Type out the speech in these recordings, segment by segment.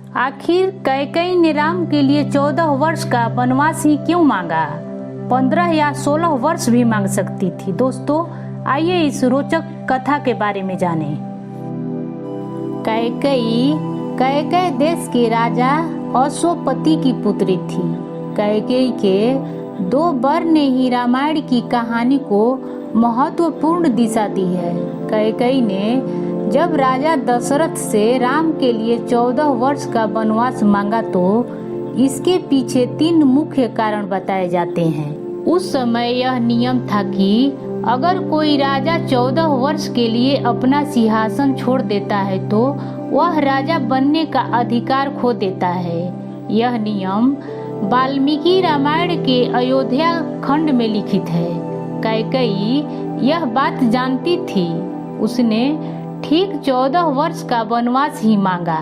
आखिर कैकेयी ने राम के लिए 14 वर्ष का वनवास ही क्यों मांगा? 15 या 16 वर्ष भी मांग सकती थी। दोस्तों, आइए इस रोचक कथा के बारे में जानें। कैकेयी देश के राजा अश्वपति की पुत्री थी। कैकेयी के 2 वर ने ही रामायण की कहानी को महत्वपूर्ण दिशा दी है। कैकेयी ने जब राजा दशरथ से राम के लिए 14 वर्ष का वनवास मांगा तो इसके पीछे 3 मुख्य कारण बताए जाते हैं। उस समय यह नियम था कि अगर कोई राजा 14 वर्ष के लिए अपना सिंहासन छोड़ देता है तो वह राजा बनने का अधिकार खो देता है। यह नियम वाल्मीकि रामायण के अयोध्या खंड में लिखित है। कैकेयी यह बात जानती थी। उसने ठीक 14 वर्ष का वनवास ही मांगा।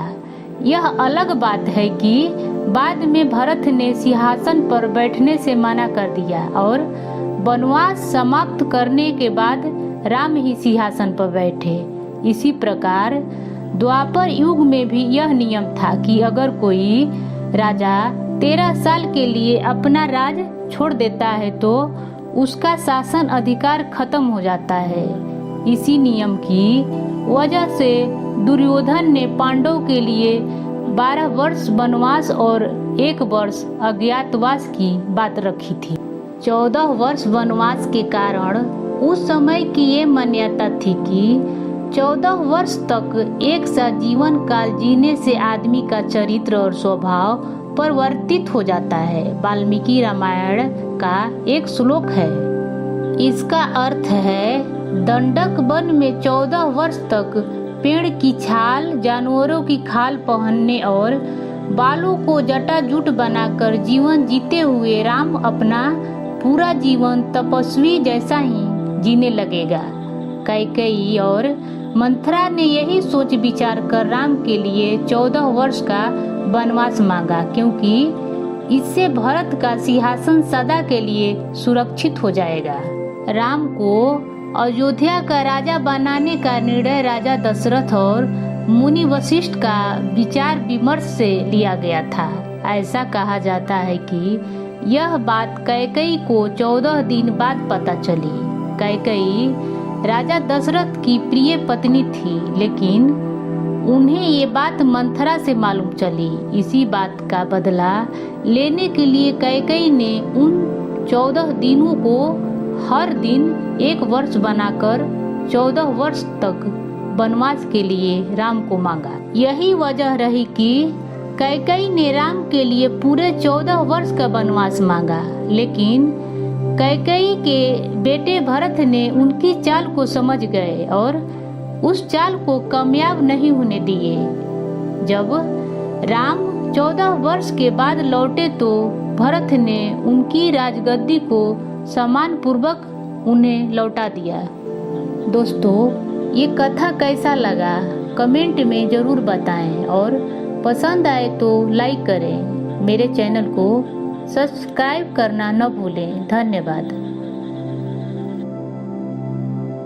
यह अलग बात है कि बाद में भरत ने सिंहासन पर बैठने से मना कर दिया और वनवास समाप्त करने के बाद राम ही सिंहासन पर बैठे। इसी प्रकार द्वापर युग में भी यह नियम था कि अगर कोई राजा 13 साल के लिए अपना राज छोड़ देता है तो उसका शासन अधिकार खत्म हो जाता है। इसी नियम की वजह से दुर्योधन ने पांडवों के लिए 12 वर्ष वनवास और 1 वर्ष अज्ञातवास की बात रखी थी। 14 वर्ष वनवास के कारण उस समय की ये मान्यता थी कि 14 वर्ष तक एक सा जीवन काल जीने से आदमी का चरित्र और स्वभाव परिवर्तित हो जाता है। वाल्मीकि रामायण का एक श्लोक है। इसका अर्थ है, दंडक वन में 14 वर्ष तक पेड़ की छाल, जानवरों की खाल पहनने और बालों को जटाजूट बनाकर जीवन जीते हुए राम अपना पूरा जीवन तपस्वी जैसा ही जीने लगेगा। कैकेयी और मंथरा ने यही सोच विचार कर राम के लिए 14 वर्ष का वनवास मांगा, क्योंकि इससे भरत का सिंहासन सदा के लिए सुरक्षित हो जाएगा। राम को अयोध्या का राजा बनाने का निर्णय राजा दशरथ और मुनि वशिष्ठ का विचार विमर्श से लिया गया था। ऐसा कहा जाता है कि यह बात कैकेयी को 14 दिन बाद पता चली। कैकेयी राजा दशरथ की प्रिय पत्नी थी, लेकिन उन्हें ये बात मंथरा से मालूम चली। इसी बात का बदला लेने के लिए कैकेयी ने उन 14 दिनों को हर दिन 1 वर्ष बनाकर 14 वर्ष तक वनवास के लिए राम को मांगा। यही वजह रही कि कैकेयी ने राम के लिए पूरे 14 वर्ष का वनवास मांगा, लेकिन कैकेयी के बेटे भरत ने उनकी चाल को समझ गए और उस चाल को कामयाब नहीं होने दिए। जब राम 14 वर्ष के बाद लौटे तो भरत ने उनकी राजगद्दी को सम्मान पूर्वक उन्हें लौटा दिया। दोस्तों, ये कथा कैसा लगा कमेंट में ज़रूर बताएं और पसंद आए तो लाइक करें। मेरे चैनल को सब्सक्राइब करना न भूलें। धन्यवाद।